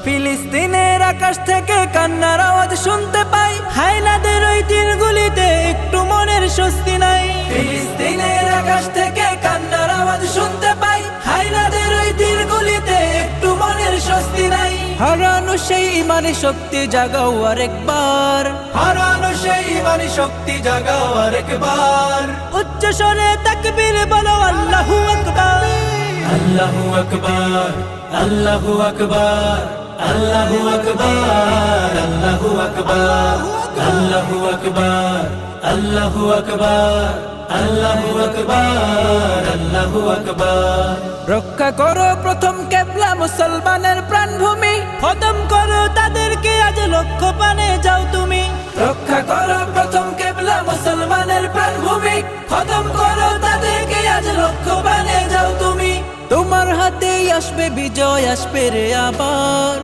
ফিলিস্তিনের আকাশ থেকে কান্নার আওয়াজ শুনতে পাই, হায়নাদের ওই তীরগুলিতে একটু মনের স্বস্তি নাই। ফিলিস্তিনের আকাশ থেকে কান্নার আওয়াজ শুনতে পাই, হায়নাদের ওই তীরগুলিতে একটু মনের স্বস্তি নাই। হারানো সেই ইমানি শক্তি জাগাও আরেকবার, হারানো সেই ইমানি শক্তি জাগাও আরেকবার। উচ্চ স্বরে তাকবীর বলো আল্লাহু আকবার, আল্লাহু আকবার, আল্লাহু আকবার, আল্লাহু আকবার, আল্লাহু আকবার, আল্লাহু আকবার, আল্লাহু আকবার, আল্লাহু আকবার, আল্লাহু আকবার। রক্ষা করো প্রথম কেবলা মুসলমানের প্রাণভূমি, খতম করো তাদেরকে আজ লক্ষ্য পানে যাও তুমি। রক্ষা করো প্রথম কেবলা মুসলমানের প্রাণভূমি, খতম করো তাদেরকে আজ লক্ষ্য পানে যাও তুমি। তোমার হাতেই আসবে বিজয়, আসবে রে আবার।